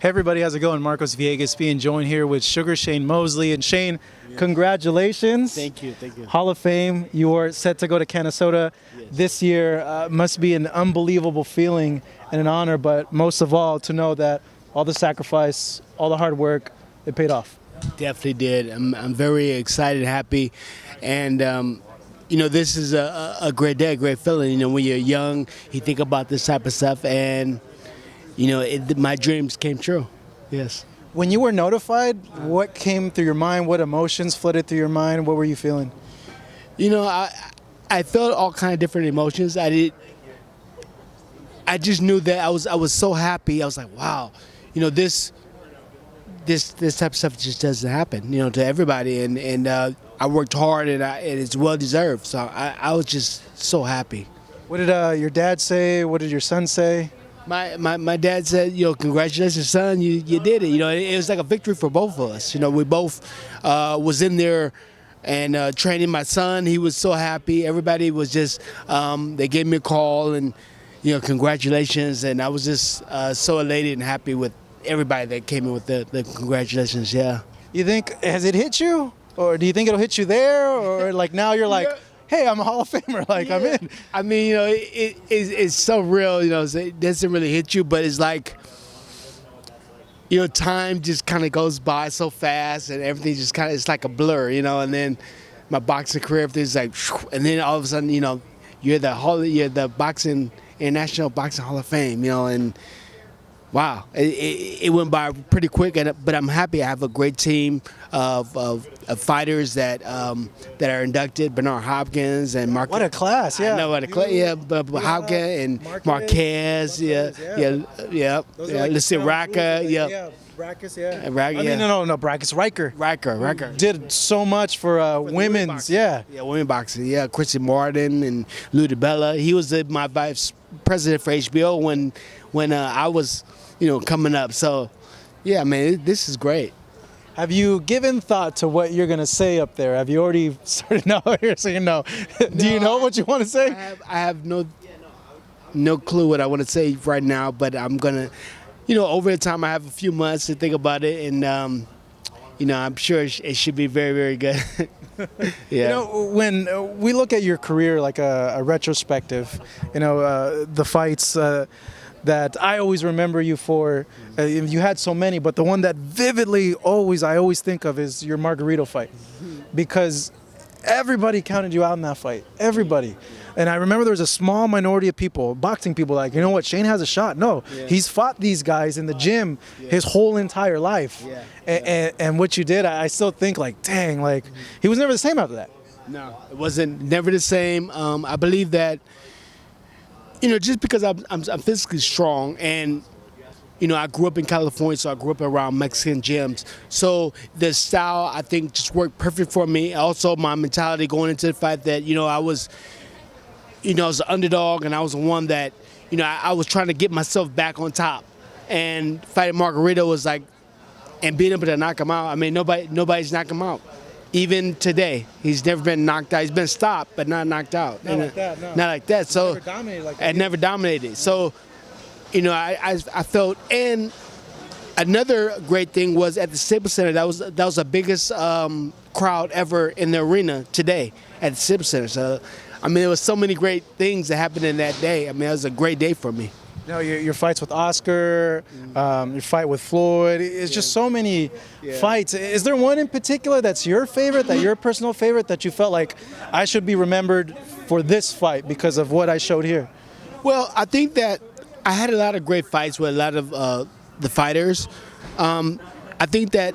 Hey everybody, how's it going? Marcos Villegas being joined here with Sugar Shane Mosley. And Shane, congratulations. Thank you, thank you. Hall of Fame. You are set to go to Canastota this year. Must be an unbelievable feeling and an honor, but most of all, to know that all the sacrifice, all the hard work, it paid off. Definitely did. I'm very excited, happy, and this is a great day, a great feeling. When you're young, you think about this type of stuff, and my dreams came true. Yes. When you were notified, what came through your mind? What emotions flooded through your mind? What were you feeling? I felt all kind of different emotions. I just knew that I was so happy. I was like, wow, this type of stuff just doesn't happen, to everybody. And I worked hard, and it's well deserved. So I was just so happy. What did your dad say? What did your son say? My dad said, congratulations, son, you did it. It was like a victory for both of us. We both was in there and training my son. He was so happy. Everybody was just, they gave me a call and, congratulations. And I was just so elated and happy with everybody that came in with the congratulations, yeah. You think, has it hit you? Or do you think it'll hit you there? Or like now you're like, hey, I'm a Hall of Famer, I'm in. I mean, it's so real, it doesn't really hit you, but it's like, time just kind of goes by so fast and everything just kind of, it's like a blur, and then my boxing career, everything's like, and then all of a sudden, you're the International Boxing Hall of Fame, and wow, it went by pretty quick, but I'm happy. I have a great team of fighters that are inducted. Bernard Hopkins and Marcos. What a class! Yeah, I know what a class. Yeah, but Hopkins and Marquez. Yeah. Let's see, Raka. Yeah. Brackus, yeah. No, Brackus. Riker. Did so much for women's, women boxing. Yeah, Chrissy Martin and Lou DiBella. He was my vice president for HBO when I was, coming up. So, yeah, man, this is great. Have you given thought to what you're gonna say up there? Have you already started? No, you're saying no. Do you know what you want to say? I have no clue what I want to say right now, but I'm gonna. Over the time, I have a few months to think about it, and I'm sure it should be very, very good. Yeah. When we look at your career like a retrospective, the fights that I always remember you for, you had so many, but the one that vividly I always think of is your Margarito fight, because everybody counted you out in that fight. Everybody. And I remember there was a small minority of people, boxing people, like, Shane has a shot. No, he's fought these guys in the gym his whole entire life. And what you did, I still think, like, dang, like, he was never the same after that. No, it wasn't never the same. I believe that, just because I'm physically strong and, I grew up in California, so I grew up around Mexican gyms. So the style, I think, just worked perfect for me. Also, my mentality going into the fight that, I was an underdog, and I was the one that, I was trying to get myself back on top. And fighting Margarito was like, and being able to knock him out. I mean, nobody's knocked him out. Even today, he's never been knocked out. He's been stopped, but not knocked out. Not like that, no. Not like that. So never dominated like that. Never dominated. So, I felt, and another great thing was at the Staples Center. That was the biggest crowd ever in the arena today at the Staples Center. So, there was so many great things that happened in that day. It was a great day for me. Your fights with Oscar, your fight with Floyd, it's just so many fights. Is there one in particular that's your favorite, your personal favorite, that you felt like I should be remembered for this fight because of what I showed here? Well, I think that I had a lot of great fights with a lot of the fighters. I think that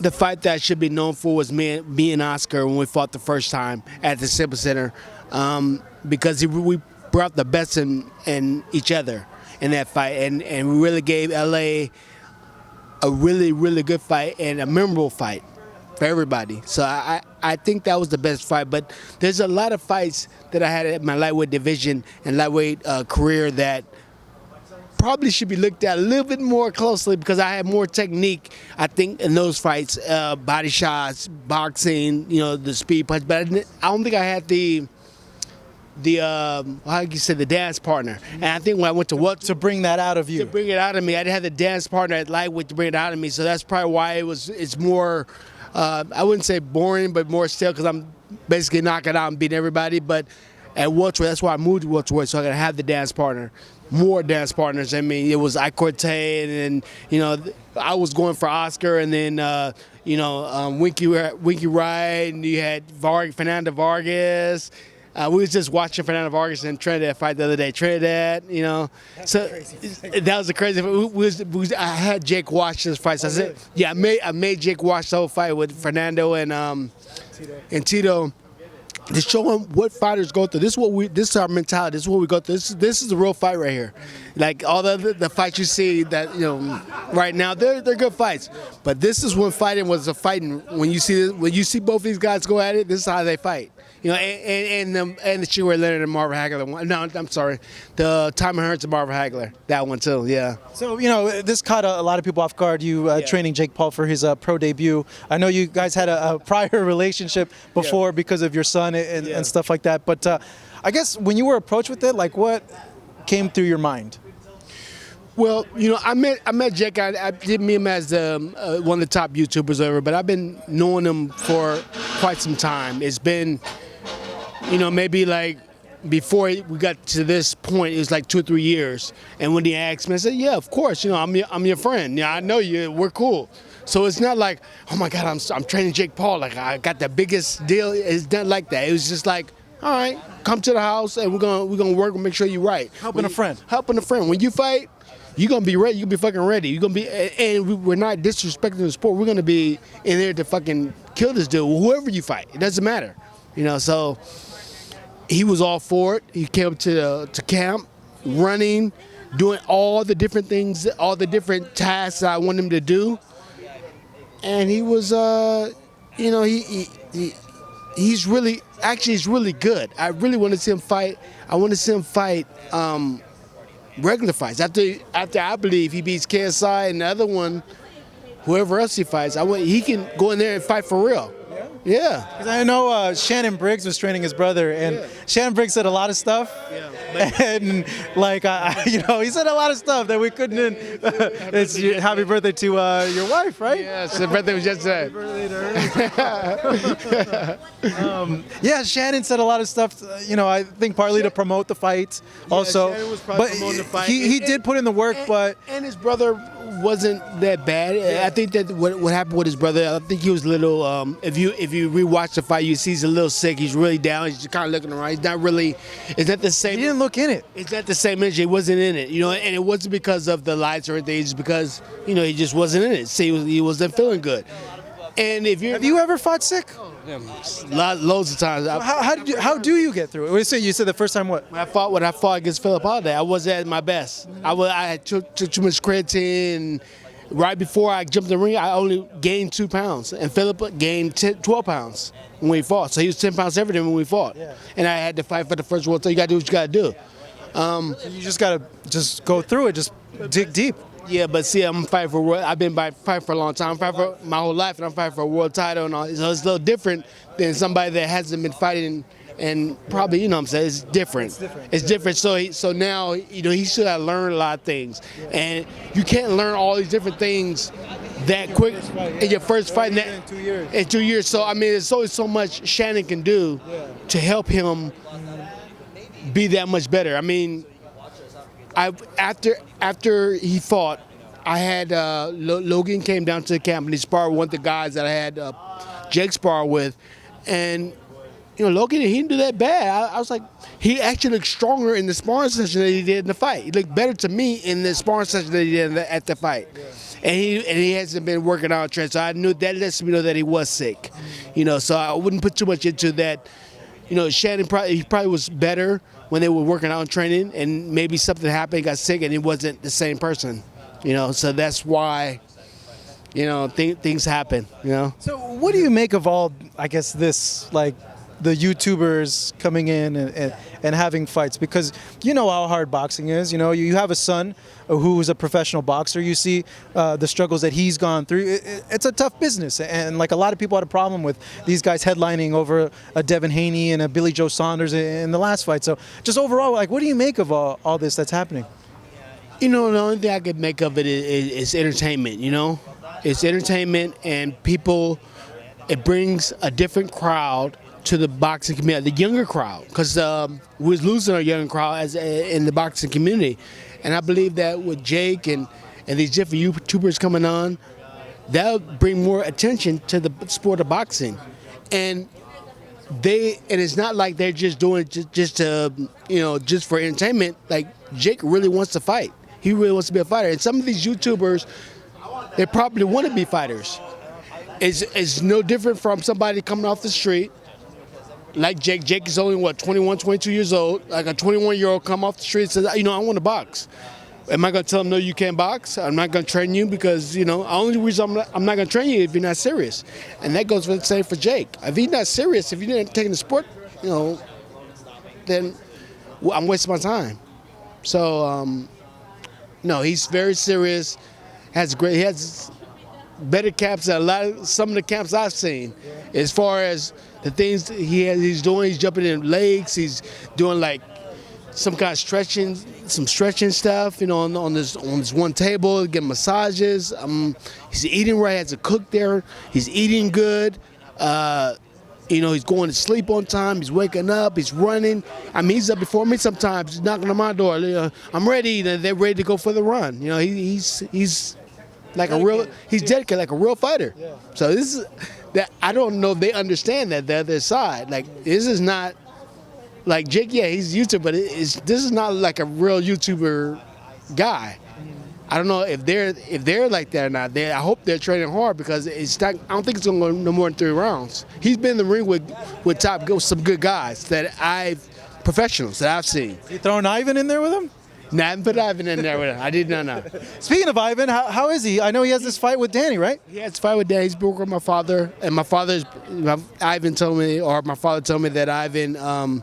the fight that I should be known for was me and Oscar when we fought the first time at the Staples Center, because we brought the best in each other in that fight, and we really gave LA a really, really good fight and a memorable fight for everybody. So I think that was the best fight, but there's a lot of fights that I had in my lightweight division and lightweight career that probably should be looked at a little bit more closely, because I had more technique, I think, in those fights, body shots, boxing, the speed punch, but I don't think I had the how you say, the dance partner. And I think when I went to what To bring that out of you. to bring it out of me, I didn't have the dance partner at lightweight to bring it out of me. So that's probably why it's more, I wouldn't say boring, but more still because I'm basically knocking out and beating everybody. But at welterweight, that's why I moved to welterweight, so I gotta have the dance partner. More dance partners. I mean, it was Corte, and then I was going for Oscar, and then Winky Wright, and you had Fernando Vargas. We was just watching Fernando Vargas and Trinidad fight the other day. Trinidad, so that was a crazy. I had Jake watch this fight. So I said, yeah, I made Jake watch the whole fight with Fernando and Tito. To show them what fighters go through. This is our mentality. This is what we go through. This is a real fight right here. Like all the fights you see that right now, they're good fights. But this is when fighting was a fighting. When you see both these guys go at it, this is how they fight. And the Chihuahua Leonard and Marvin Hagler one. No, I'm sorry, the Tommy Hearns and Marvin Hagler. That one too. Yeah. So this caught a lot of people off guard. You training Jake Paul for his pro debut. I know you guys had a prior relationship before because of your son and stuff like that. But I guess when you were approached with it, like what came through your mind? Well, I met Jake. I didn't meet him as one of the top YouTubers ever, but I've been knowing him for quite some time. It's been, maybe like before we got to this point, it was like 2 or 3 years. And when he asked me, I said, "Yeah, of course. I'm your friend. Yeah, I know you. We're cool." So it's not like, "Oh my God, I'm training Jake Paul. Like I got the biggest deal." It's not like that. It was just like, "All right, come to the house and we're gonna work and make sure you're right." Helping a friend. Helping a friend. When you fight, you're gonna be ready. You're gonna be fucking ready. You're gonna be, and we're not disrespecting the sport. We're gonna be in there to fucking kill this dude, whoever you fight. It doesn't matter, So he was all for it. He came to camp, running, doing all the different things, all the different tasks that I want him to do. And he was, he's really good. I really want to see him fight. I want to see him fight. Regular fights. After I believe he beats KSI and the other one, whoever else he fights, he can go in there and fight for real. Yeah. Because I know Shannon Briggs was training his brother, and Shannon Briggs said a lot of stuff. Yeah. And he said a lot of stuff that we couldn't. It's happy birthday to your wife, right? Yes, the birthday was yesterday. Happy birthday to her. Yeah, Shannon said a lot of stuff. I think partly to promote the fight, also. Shannon was probably promoting the fight. He did put in the work, but his brother wasn't that bad. I think that what happened with his brother, I think he was a little. If you rewatch the fight, you see he's a little sick. He's really down. He's kind of looking around. He's not really. It's not the same. He didn't look in it. It's not the same energy. He wasn't in it. And it wasn't because of the lights or anything. It's because he just wasn't in it. See, he wasn't feeling good. And have you ever fought sick? Loads of times. How do you get through it? You said the first time what? When I fought against Philip Holiday, I wasn't at my best. I took too much creatine. Right before I jumped in the ring, I only gained 2 pounds, and Philip gained 12 pounds when we fought. So he was 10 pounds everything when we fought. Yeah. And I had to fight for the first world. So you got to do what you got to do. You just got to go through it, just dig deep. Yeah, but see, I'm fighting for. I've been fighting for a long time. I'm fighting for my whole life, and I'm fighting for a world title and all. So it's a little different than somebody that hasn't been fighting. And probably, what I'm saying, it's different. It's different. So now, he should have learned a lot of things. And you can't learn all these different things that quick in your first fight in 2 years. In 2 years. So, there's always so much Shannon can do to help him be that much better. After he fought, I had Logan came down to the camp and he sparred with one of the guys that I had Jake spar with. And Logan, he didn't do that bad. I was like, he actually looked stronger in the sparring session than he did in the fight. He looked better to me in the sparring session than he did at the fight. Yeah. And he hasn't been working out training, so I knew that lets me know that he was sick. So I wouldn't put too much into that. Shannon probably was better when they were working out and training, and maybe something happened, he got sick, and he wasn't the same person. So that's why. Things happen. So what do you make of all? I guess this the YouTubers coming in and having fights, because you know how hard boxing is. You know, you have a son who's a professional boxer. You see the struggles that he's gone through. It's a tough business, and like a lot of people had a problem with these guys headlining over a Devin Haney and a Billy Joe Saunders in the last fight. So just overall, like, what do you make of all this that's happening? You know, the only thing I could make of it is entertainment, you know? It's entertainment, and people, it brings a different crowd to the boxing community, the younger crowd, because we was losing our younger crowd in the boxing community. And I believe that with Jake and these different YouTubers coming on, that'll bring more attention to the sport of boxing. And it's not like they're just doing it just to, you know, just for entertainment. Like, Jake really wants to fight. He really wants to be a fighter. And some of these YouTubers, they probably want to be fighters. It's no different from somebody coming off the street like Jake. Jake is only, 21, 22 years old. Like a 21-year-old come off the street and says, you know, I want to box. Am I going to tell him, no, you can't box? I'm not going to train you because, you know, the only reason I'm not going to train you if you're not serious. And that goes for the same for Jake. If he's not serious, if you're not taking the sport, you know, then I'm wasting my time. So, no, he's very serious. He has better camps than some of the camps I've seen. As far as the things he's doing, he's jumping in legs, he's doing like some kind of stretching stuff, you know, on this one table, getting massages. He's eating right, has a cook there. He's eating good. You know, he's going to sleep on time. He's waking up. He's running. I mean, he's up before me sometimes. He's knocking on my door. I'm ready. They're ready to go for the run. You know, he's like he's dedicated, like a real fighter. Yeah. So this is that. I don't know if they understand that the other side. Like, this is not like Jake. Yeah, he's a YouTuber, but this is not like a real YouTuber guy. I don't know if they're like that or not. I hope they're training hard, because it's not, I don't think it's going to go no more than 3 rounds. He's been in the ring with some good guys professionals that I've seen. You throwing Ivan in there with him? No, I haven't put Ivan in there with him. I did not know. Speaking of Ivan, how is he? I know he has this fight with Danny, right? He has a fight with Danny. He's broke with my father, and my father told me that Ivan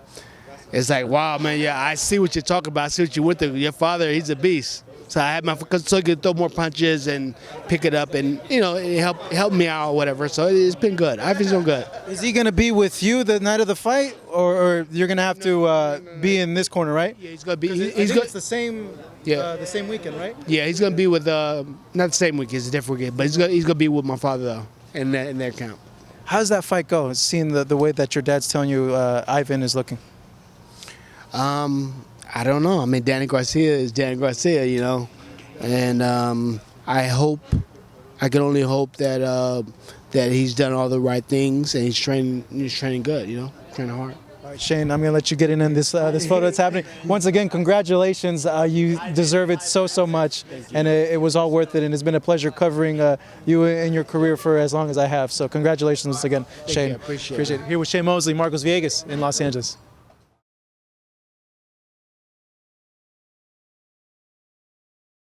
is like, wow, man, yeah, I see what you're talking about. I see what you went through. Your father, he's a beast. So I had so he could throw more punches and pick it up, and, you know, it helped me out or whatever. So it's been good. Ivan's doing good. Is he going to be with you the night of the fight, or you're going to have to be in this corner, right? Yeah, he's going to be. It's the same. Yeah. The same weekend, right? Yeah, he's going to be with not the same weekend. It's a different weekend, but he's going to be with my father though in their camp. How does that fight go? Seeing the way that your dad's telling you Ivan is looking. I don't know. I mean, Danny Garcia is Danny Garcia, you know, and I can only hope that he's done all the right things and he's training good, you know, training hard. All right, Shane, I'm going to let you get in this photo that's happening. Once again, congratulations. You deserve it so much, and it was all worth it, and it's been a pleasure covering you and your career for as long as I have. So congratulations once again, Shane. Appreciate it. Here with Shane Mosley, Marcos Villegas in Los Angeles.